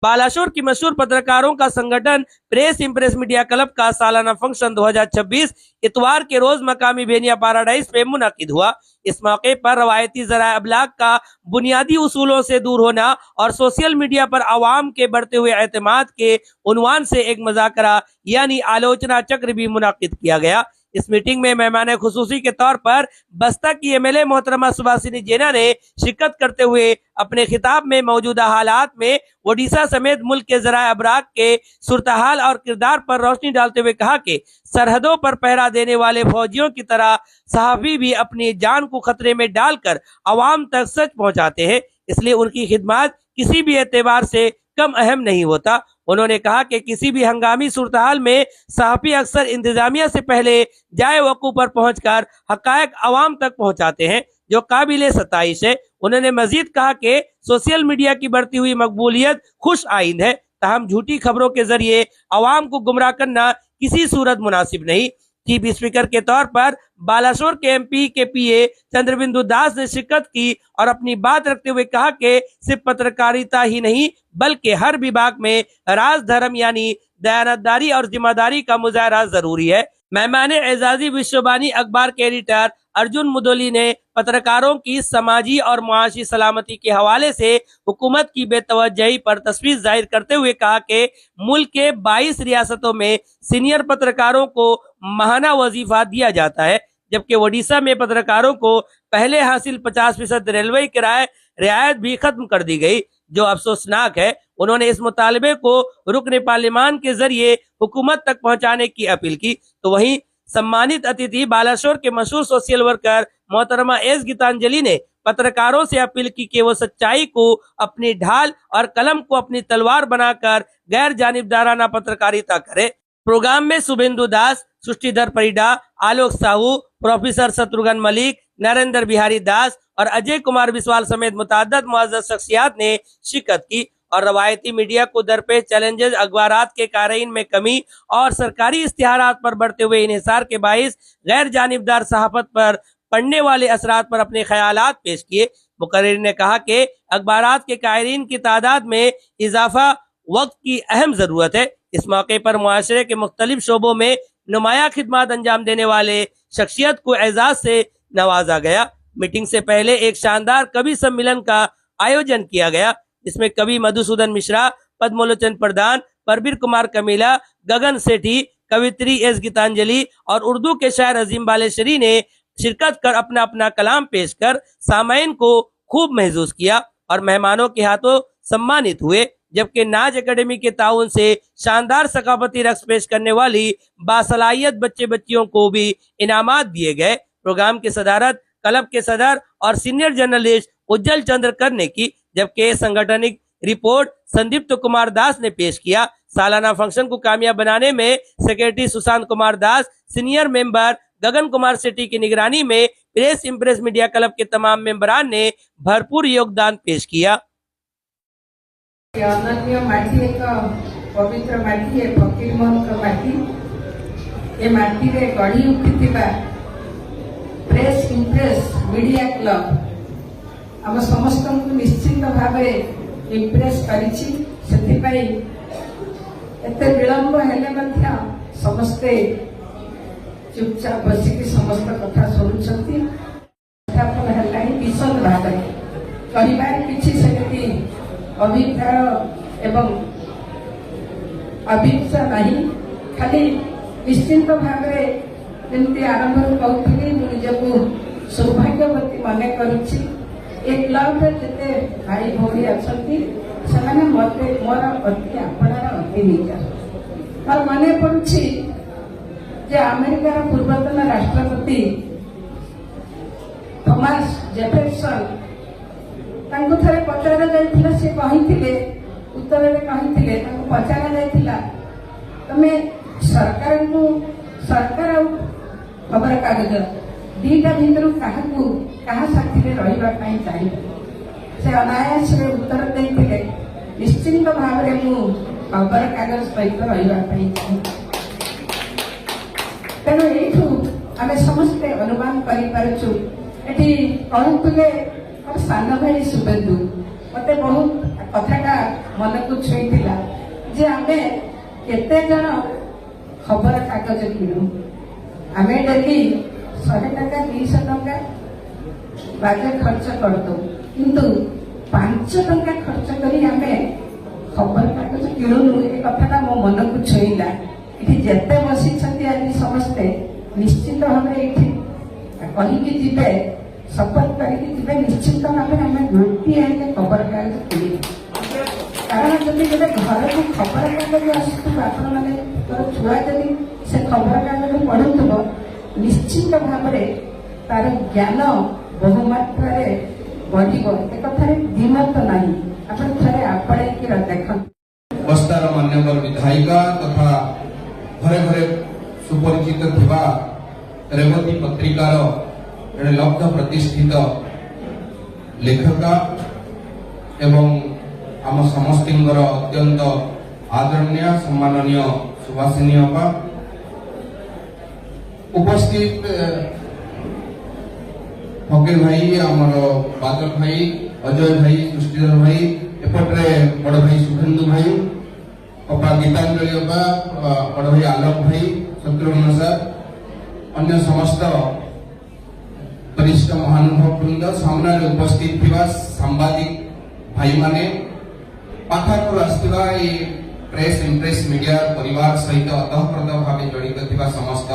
बालासोर की मशहूर पत्रकारों का संगठन प्रेस इंप्रेस मीडिया क्लब का सालाना फंक्शन 2026 इतवार के रोज मकामी बेनिया पैराडाइज में मुनक्किद हुआ। इस मौके पर रवायती जराए अबलाग का बुनियादी उसूलों से दूर होना और सोशल मीडिया पर आवाम के बढ़ते हुए एतमाद के उन्वान से एक मुज़ाकरा यानी आलोचना चक्र भी मुनक्किद किया गया। इस मीटिंग में मेहमान खुसूसी के तौर पर बस्ता की एमएलए मोहतरमा सुभाषिनी जेना ने शिरकत करते हुए अपने खिताब में मौजूदा हालात में ओडिशा समेत मुल्क के जराए अबराग के सूरतहाल और किरदार पर रोशनी डालते हुए कहा कि सरहदों पर पहरा देने वाले फौजियों की तरह सहाफी भी अपनी जान को खतरे में डालकर अवाम तक सच पहुंचाते हैं, इसलिए उनकी खिदमत किसी भी एतबार से कम अहम नहीं होता। उन्होंने कहा कि किसी भी हंगामी सूरतहाल में सहाफी अक्सर इंतजामिया से पहले जाए वकू पर पहुंचकर हकायक अवाम तक पहुंचाते हैं, जो काबिले सताइश है। उन्होंने मजीद कहा कि सोशल मीडिया की बढ़ती हुई मकबूलियत खुश आइंद है, ताहम झूठी खबरों के जरिए अवाम को गुमराह करना किसी सूरत मुनासिब नहीं। चीफ स्पीकर के तौर पर बालासोर के एमपी के पीए चंद्रबिंदु दास ने शिरकत की और अपनी बात रखते हुए कहा कि सिर्फ पत्रकारिता ही नहीं बल्कि हर विभाग में राज धर्म यानी दयानतदारी और जिम्मेदारी का मुजाहरा जरूरी है। मेहमान एजाजी विश्ववाणी अखबार के एडिटर अर्जुन मुदोली ने पत्रकारों की समाजी और मुआशी सलामती के हवाले से हुकूमत की बेतवज्जही पर तशवीश जाहिर करते हुए कहा कि मुल्क के 22 रियासतों में सीनियर पत्रकारों को माहाना वजीफा दिया जाता है, जबकि ओडिशा में पत्रकारों को पहले हासिल 50% रेलवे किराए रियायत भी खत्म कर दी गई, जो अफसोसनाक है। उन्होंने इस मुतालबे को रुकने पार्लियामान के जरिए हुकूमत तक पहुंचाने की अपील की। तो वहीं सम्मानित अतिथि बालासोर के मशहूर सोशल वर्कर मोहतरमा एस गीतांजलि ने पत्रकारों से अपील की कि वो सच्चाई को अपनी ढाल और कलम को अपनी तलवार बनाकर गैर जानिबदाराना पत्रकारिता करे। प्रोग्राम में शुभेंदु दास, सृष्टिधर परिडा, आलोक साहू, प्रोफेसर शत्रुघ्न मलिक, नरेंद्र बिहारी दास और अजय कुमार बिस्वाल समेत मुतअद्दिद मुअज़्ज़ज़ शख्सियात ने शिरकत की और रवायती मीडिया को दरपेश चैलेंजेस, अखबारात के कारीन में कमी और सरकारी इश्तिहारात पर बढ़ते हुए इन्हिसार के बाइस गैर जानिबदार सहाफत पर पड़ने वाले असरात पर अपने ख्यालात पेश किए। मुकर्रिर ने कहा कि अखबारात के कारीन की तादाद में इजाफा वक्त की अहम जरूरत है। इस मौके पर मुआशरे के मुख्तलिफ शोबों में नुमाया खिदमत अंजाम देने वाले शख्सियत को एजाज से नवाजा गया। मीटिंग से पहले एक शानदार कवि सम्मेलन का आयोजन किया गया, जिसमें कवि मधुसूदन मिश्रा, पद्मलोचन प्रधान, परवीर कुमार कमीला, गगन सेठी, कवित्री एस गीतांजलि और उर्दू के शायर अजीम बालेश्वरी ने शिरकत कर अपना अपना कलाम पेश कर सामाइन को खूब महसूस किया और मेहमानों के हाथों सम्मानित हुए, जबकि नाज एकेडमी के ताउन से शानदार सकाफती रक्स पेश करने वाली बासलाहियत बच्चे बच्चियों को भी इनामात दिए गए। प्रोग्राम की सदारत क्लब के सदर और सीनियर जर्नलिस्ट उज्जवल चंद्र कर ने की, जबकि संगठनिक रिपोर्ट संदीप्त कुमार दास ने पेश किया। सालाना फंक्शन को कामयाब बनाने में secretary Sushant Kumar Das, senior member गगन कुमार सेठी की निगरानी में प्रेस इंप्रेस मीडिया क्लब के तमाम मेंबरान ने भरपूर योगदान पेश किया। अनन्य माटी एक पवित्र माटी है, फकीर मोहन का माटी। ये माटी रे गढ़ी उठिथिबा प्रेस इंप्रेस मीडिया क्लब आम समस्त को निश्चित भाव इंप्रेस करिछि। सेथिपाई एते विलंब हेले मध्य समस्ते चुपचाप बसिक समस्त कथा शुणुछंती। स्थापन है विशद भाव कहिबार किछि सेति अभिप्राय एवं अभिप्सा नहीं, खाली निश्चिंत भाव जमी आरंभ कहती निजको सौभाग्यवती मन करुच्ची। एक क्लब जिते भाई भौणी अच्छा से मत मोर अति आपणार अति निज और मन पड़ुछि जे अमेरिकार पूर्वतन राष्ट्रपति थॉमस जेफरसन तांको थरे पचारा जाइथिला, से कहिथिले उत्तर रे कहिथिले तांको पचारा जाइथिला तमे सरकार को सरकार और खबर कागज दीटा भितर काहाकू कहा साथी रे रहिबा पई चाहिए। से अनायास रे उत्तर देथिले निश्चिंत भाव रे मु खबर कागज सहित रहिबा पई चाहिए। तेणु एठू आमे समस्ते अनुमान करि पारछु। एठी कहतुले सान भाई शुभेन्दु मते बहुत कथाटा मन को छुईला जे आमे केते जण खबर कागज किणु आमे डेली 100 टका 200 टका बाजे खर्च करदो किंतु 5 टका खर्च करी आमे खबर कागज किणुनु ए कथाटा मो मन को छुईला इठी जेते बसी छथि आज समस्ते निश्चित भाबरे इठी कहिकी जिबे शपथ करके जिबे निश्चित भाव में आम गोटे खबर कागज किणी कारण जब गोटे घर को खबर कागज आसुव आपण मैंने छुआ जब से खबर कागज पढ़ुव निश्चित भाव तार ज्ञान बहुमात्रा बढ़ एक कथार द्विमत ना आप थे आपड़े देख बस्तार मान्यवर विधायिका तथा घरे घरे सुपरिचित थिबा रेवती पत्रिकार जड़े लब्ध प्रतिष्ठित लेखका एवं आम समस्तर अत्यंत आदरणीय सम्माननीय सुभाषिनी अपा उपस्थित फकीर भाई आमर बादल भाई अजय भाई सृष्टिधर भाई एपटे बड़ भाई सुखेन्दु भाई अपा गीतांजलि अपा बड़ भाई आलोक भाई शत्रुघ्न सर अन्य समस्त वरिष्ठ महानुभव वृंद सामने उपस्थित थिबा सांबादिक भाई माने पाखर आसुवा प्रेस इम्प्रेस मीडिया परिवार सहित अतःप्रत भाव जड़ित थिबा समस्त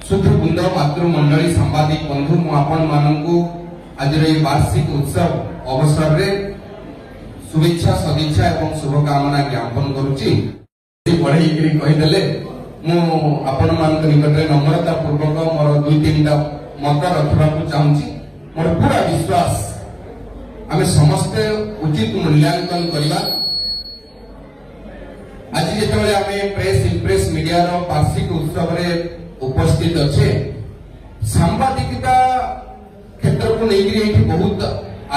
सुधुबृंद मातृमंडली सांबादिक बंधु मु आपण मानकु आज वार्षिक उत्सव अवसर रे शुभेच्छा सदिच्छा एवं शुभकामना ज्ञापन करुची पढ़े कहीदेले मु आपण मान निकट नम्रता पूर्वक मोर 2-3टा मत रखा चाहूँगी मोर पूरा विश्वास आम समस्ते उचित मूल्यांकन करवा आज जिते आम प्रेस इम्प्रेस मीडिया वार्षिक उत्सव रे उपस्थित अच्छे सांबादिकता क्षेत्र को लेकर बहुत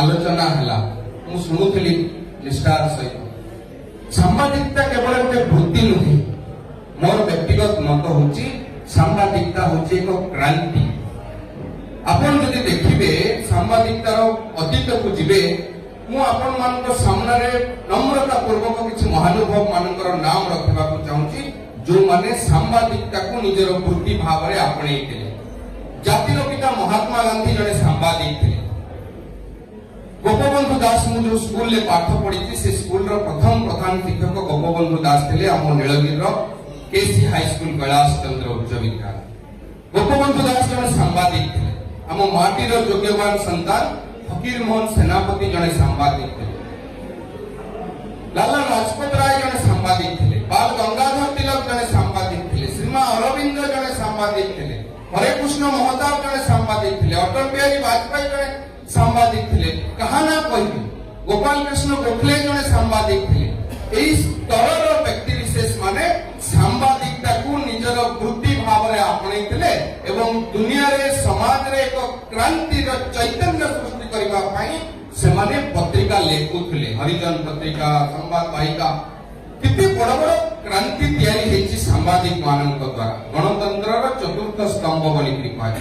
आलोचना है मुझे शुणुली निष्ठार सहित सांबादिकता केवल गोटे वृत्ति नुहे मोर व्यक्तिगत मत हूँ सांबादिकता हूँ एक क्रांति आपण जदि देखिबे सांबादिकतार अतीत को जिबे मु आपण मान सामने नम्रता पूर्वक किसी महानुभव मानकर नाम रखा चाहूँगी जो माने सांबादिकता को निजर वृत्ति भाव में आपणे जातिर पिता महात्मा गांधी जड़े सांबादिक थे गोपबंधु दास मु जो स्कूल में पाठ पढ़ी से स्कूल प्रथम प्रधान शिक्षक गोपबंधु दास थे आम नीलगिर केसी हाई स्कूल कैलाश चंद्र उच्च विद्यालय गोपबंधु दास जड़े सांबादिक थे आम माटीर योग्यवान संतान फकीर मोहन सेनापति जड़े सांबादिक थे लाला लाजपत राय जड़े सांबादिक थे बाल गंगाधर तिलक जड़े सांबादिक थे श्रीमा अरविंद जड़े सांबादिक थे हरे कृष्ण महताब जड़े सांबादिक थे अटल बिहारी वाजपेयी जड़े सांबादिक थे कहा ना कही गोपाल कृष्ण गोखले जड़े सांबादिक थे स्तर व्यक्ति विशेष माने सांबादिकता को निजर वृत्ति भाव में आपणे एवं दुनिया रे समाज रे एक क्रांति चैतन्य सृष्टि करबा पई सेमाने पत्रिका लेखुले हरिजन पत्रिका संवाद वाहिका कितने बड़ बड़ क्रांति तैयारी हेछि सांबादिक मानक द्वारा गणतंत्र चतुर्थ स्तंभ बोली कहा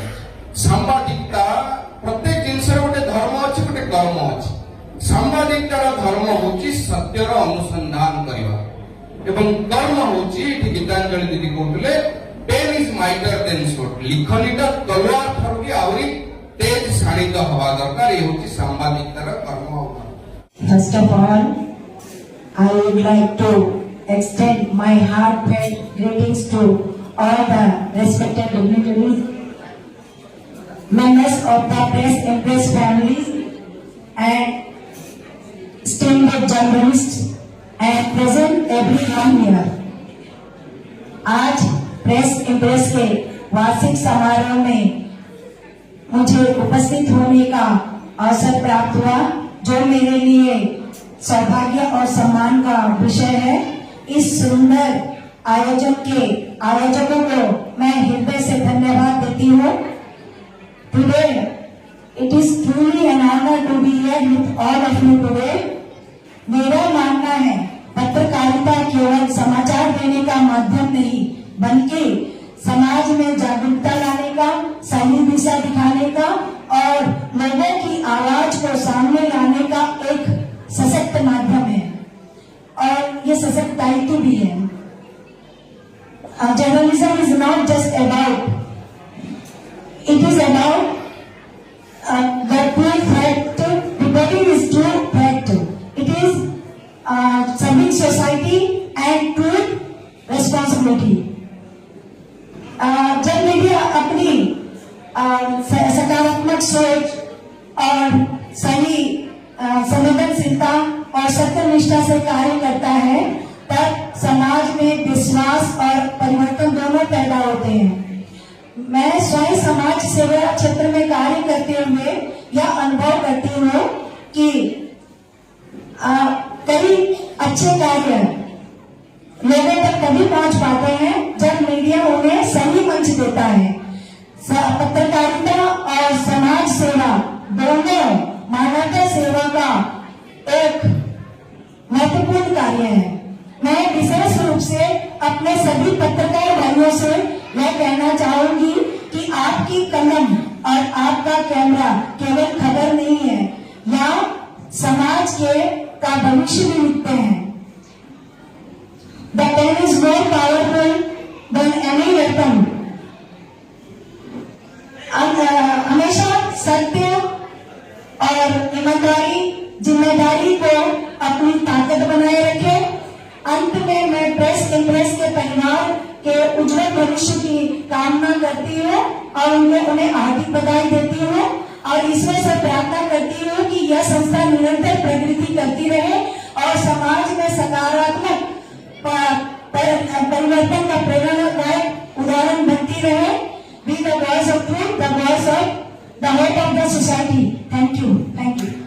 सांबादिकता प्रत्येक जिनस गोटे धर्म अच्छी गोटे कर्म अच्छी सांबादिकतार धर्म होची सत्यर अनुसंधान करवा एवं कर्म होची गीतांजलि दीदी कहते pen is mightier than sword लिखनीटा तलवार ठारू भी आवरी तेज शाणित हवा दरकार ये होची सांबादिकतार कर्म। First of all, I would like to extend my heartfelt greetings to all the respected dignitaries, members of the Press Impress families and distinguished journalists and present everyone here. आज प्रेस इम्प्रेस के वार्षिक समारोह में मुझे उपस्थित होने का अवसर प्राप्त हुआ, जो मेरे लिए सौभाग्य और सम्मान का विषय है। इस सुंदर आयोजकों को मैं हृदय से धन्यवाद देती हूँ। Today, it is truly an honor to be here with all of you today. मेरा मानना है पत्रकारिता केवल समाचार देने का माध्यम नहीं, बल्कि समाज में जागरूकता लाने का, सही दिशा दिखाने का और लोगों की आवाज को सामने लाने का एक सशक्त माध्यम है और ये सशक्त दायित्व भी है। Journalism is not just about, it is about the true fact, reporting is true fact. It is serving society and true responsibility. जब मीडिया अपनी सकारात्मक सोच और सही संवेदनशीलता और सत्यनिष्ठा से कार्य करता है, तब समाज में विश्वास और परिवर्तन दोनों पैदा होते हैं। मैं स्वयं समाज सेवा क्षेत्र में कार्य करते हुए यह अनुभव करती हूँ कि कई अच्छे कार्य लोगों तक तभी पहुंच पाते हैं जब मीडिया उन्हें सही मंच देता है। पत्रकारिता और समाज सेवा दोनों मानवता सेवा का एक महत्वपूर्ण कार्य है। मैं विशेष रूप से अपने सभी पत्रकार भाइयों से मैं कहना चाहूंगी कि आपकी कलम और आपका कैमरा केवल खबर नहीं है, यहाँ समाज का भविष्य भी लिखते हैं। The pen is more powerful than any weapon. हमेशा सत्य और ईमानदारी, जिम्मेदारी को अपनी ताकत बनाए रखें। अंत में मैं प्रेस इंप्रेस के परिवार के उज्जवल भविष्य की कामना करती हूँ और उन्हें हार्दिक बधाई देती हूँ और ईश्वर से प्रार्थना करती हूँ कि यह संस्था निरंतर प्रगति करती रहे और समाज में सकारात्मक परिवर्तन का प्रेरणादायक उदाहरण बनती रहे। Be the voice of truth, the voice of the hope of the society. Thank you. Thank you.